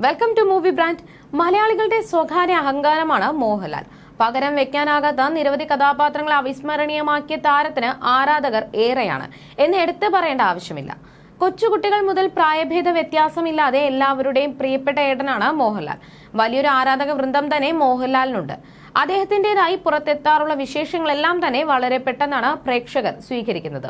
Welcome to movie brand. മലയാളികളുടെ സ്വകാര്യ അഹങ്കാരമാണ് മോഹൻലാൽ. പകരം വെക്കാനാകാത്ത നിരവധി കഥാപാത്രങ്ങളെ അവിസ്മരണീയമാക്കിയ താരത്തിന് ആരാധകർ ഏറെയാണ് എന്ന് എടുത്തു പറയേണ്ട ആവശ്യമില്ല. കൊച്ചുകുട്ടികൾ മുതൽ പ്രായഭേദ വ്യത്യാസമില്ലാതെ എല്ലാവരുടെയും പ്രിയപ്പെട്ട ഏട്ടനാണ് മോഹൻലാൽ. വലിയൊരു ആരാധക വൃന്ദം തന്നെ മോഹൻലാലിനുണ്ട്. അദ്ദേഹത്തിന്റേതായി പുറത്തെത്താറുള്ള വിശേഷങ്ങളെല്ലാം തന്നെ വളരെ പെട്ടെന്നാണ് പ്രേക്ഷകർ സ്വീകരിക്കുന്നത്.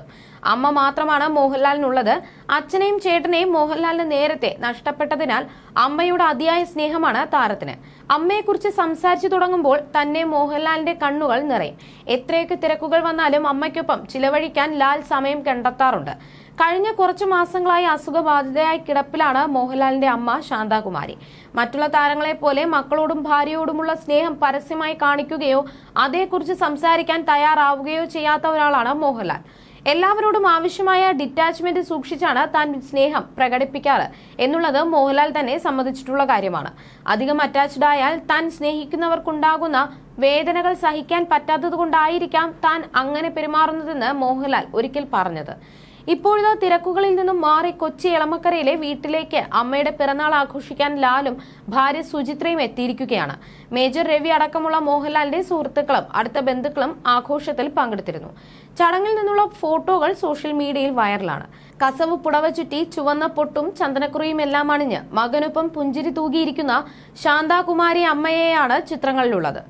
അമ്മ മാത്രമാണ് മോഹൻലാലിനുള്ളത്. അച്ഛനെയും ചേട്ടനെയും മോഹൻലാലിന് നേരത്തെ നഷ്ടപ്പെട്ടതിനാൽ അമ്മയുടെ അതിയായ സ്നേഹമാണ് താരത്തിന്. അമ്മയെക്കുറിച്ച് സംസാരിച്ചു തുടങ്ങുമ്പോൾ തന്നെ മോഹൻലാലിന്റെ കണ്ണുകൾ നിറയും. എത്രയൊക്കെ തിരക്കുകൾ വന്നാലും അമ്മയ്ക്കൊപ്പം ചിലവഴിക്കാൻ ലാൽ സമയം കണ്ടെത്താറുണ്ട്. കഴിഞ്ഞ കുറച്ചു മാസങ്ങളായി അസുഖബാധിതയായി കിടപ്പിലാണ് മോഹൻലാലിന്റെ അമ്മ ശാന്താകുമാരി. മറ്റുള്ള താരങ്ങളെ പോലെ മക്കളോടും ഭാര്യയോടുമുള്ള സ്നേഹം പരസ്യമായി കാണിക്കുകയോ അതേക്കുറിച്ച് സംസാരിക്കാൻ തയ്യാറാവുകയോ ചെയ്യാത്ത ഒരാളാണ് മോഹൻലാൽ. എല്ലാവരോടും ആവശ്യമായ ഡിറ്റാച്ച്മെന്റ് സൂക്ഷിച്ചാണ് താൻ സ്നേഹം പ്രകടിപ്പിക്കാറ് എന്നുള്ളത് മോഹൻലാൽ തന്നെ സമ്മതിച്ചിട്ടുള്ള കാര്യമാണ്. അധികം അറ്റാച്ച്ഡ് ആയാൽ താൻ സ്നേഹിക്കുന്നവർക്കുണ്ടാകുന്ന വേദനകൾ സഹിക്കാൻ പറ്റാത്തതുകൊണ്ടായിരിക്കാം താൻ അങ്ങനെ പെരുമാറുന്നതെന്ന് മോഹൻലാൽ ഒരിക്കൽ പറഞ്ഞത്. ഇപ്പോഴത്തെ തിരക്കുകളിൽ നിന്നും മാറി കൊച്ചി എളമക്കരയിലെ വീട്ടിലേക്ക് അമ്മയുടെ പിറന്നാൾ ആഘോഷിക്കാൻ ലാലും ഭാര്യ സുചിത്രയും എത്തിയിരിക്കുകയാണ്. മേജർ രവി അടക്കമുള്ള മോഹൻലാലിന്റെ സുഹൃത്തുക്കളും അടുത്ത ബന്ധുക്കളും ആഘോഷത്തിൽ പങ്കെടുത്തിരുന്നു. ചടങ്ങിൽ നിന്നുള്ള ഫോട്ടോകൾ സോഷ്യൽ മീഡിയയിൽ വൈറലാണ്. കസവ് പുടവ ചുറ്റി ചുവന്ന പൊട്ടും ചന്ദനക്കുറിയും എല്ലാം അണിഞ്ഞ് മകനൊപ്പം പുഞ്ചിരി തൂകിയിരിക്കുന്ന ശാന്താകുമാരി അമ്മയെയാണ് ചിത്രങ്ങളിലുള്ളത്.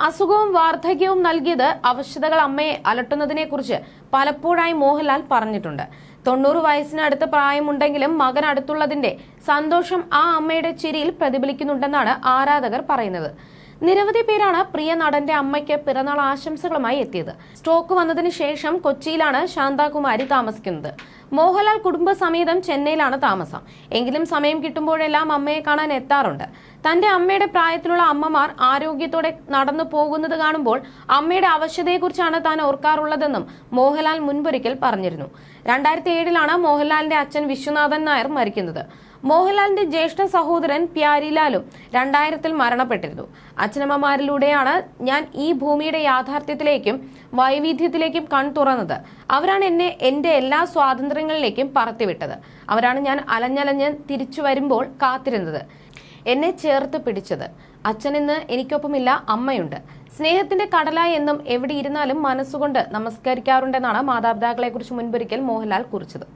അസുഖവും വാർദ്ധക്യവും നൽകിയത് അവശതകൾ അമ്മയെ അലട്ടുന്നതിനെ കുറിച്ച് പലപ്പോഴായി മോഹൻലാൽ പറഞ്ഞിട്ടുണ്ട്. 90 വയസ്സിനടുത്ത് പ്രായമുണ്ടെങ്കിലും മകൻ അടുത്തുള്ളതിന്റെ സന്തോഷം ആ അമ്മയുടെ ചിരിയിൽ പ്രതിഫലിക്കുന്നുണ്ടെന്നാണ് ആരാധകർ പറയുന്നത്. നിരവധി പേരാണ് പ്രിയ നടന്റെ അമ്മയ്ക്ക് പിറന്നാൾ ആശംസകളുമായി എത്തിയത്. സ്ട്രോക്ക് വന്നതിന് ശേഷം കൊച്ചിയിലാണ് ശാന്താകുമാരി താമസിക്കുന്നത്. മോഹൻലാൽ കുടുംബസമേതം ചെന്നൈയിലാണ് താമസം. എങ്കിലും സമയം കിട്ടുമ്പോഴെല്ലാം അമ്മയെ കാണാൻ എത്താറുണ്ട്. തന്റെ അമ്മയുടെ പ്രായത്തിലുള്ള അമ്മമാർ ആരോഗ്യത്തോടെ നടന്നു പോകുന്നത് കാണുമ്പോൾ അമ്മയുടെ അവശതയെക്കുറിച്ചാണ് താൻ ഓർക്കാറുള്ളതെന്നും മോഹൻലാൽ മുൻപൊരിക്കൽ പറഞ്ഞിരുന്നു. 2007 മോഹൻലാലിന്റെ അച്ഛൻ വിശ്വനാഥൻ നായർ മരിക്കുന്നത്. മോഹൻലാലിന്റെ ജ്യേഷ്ഠ സഹോദരൻ പ്യാരിലാലും 2000 മരണപ്പെട്ടിരുന്നു. അച്ഛനമ്മമാരിലൂടെയാണ് ഞാൻ ഈ ഭൂമിയുടെ യാഥാർത്ഥ്യത്തിലേക്കും വൈവിധ്യത്തിലേക്കും കൺതുറന്നത്. അവരാണ് എന്നെ എന്റെ എല്ലാ സ്വാതന്ത്ര്യങ്ങളിലേക്കും പറത്തിവിട്ടത്. അവരാണ് ഞാൻ അലഞ്ഞലഞ്ഞ് തിരിച്ചു വരുമ്പോൾ കാത്തിരുന്നത്, എന്നെ ചേർത്ത് പിടിച്ചത്. അച്ഛനിന്ന് എനിക്കൊപ്പമില്ല, അമ്മയുണ്ട്. സ്നേഹത്തിന്റെ കടലായി എന്നും എവിടെ ഇരുന്നാലും മനസ്സുകൊണ്ട് നമസ്കരിക്കാറുണ്ടെന്നാണ് മാതാപിതാക്കളെ കുറിച്ച് മുൻപൊരിക്കൽ മോഹൻലാൽ കുറിച്ചത്.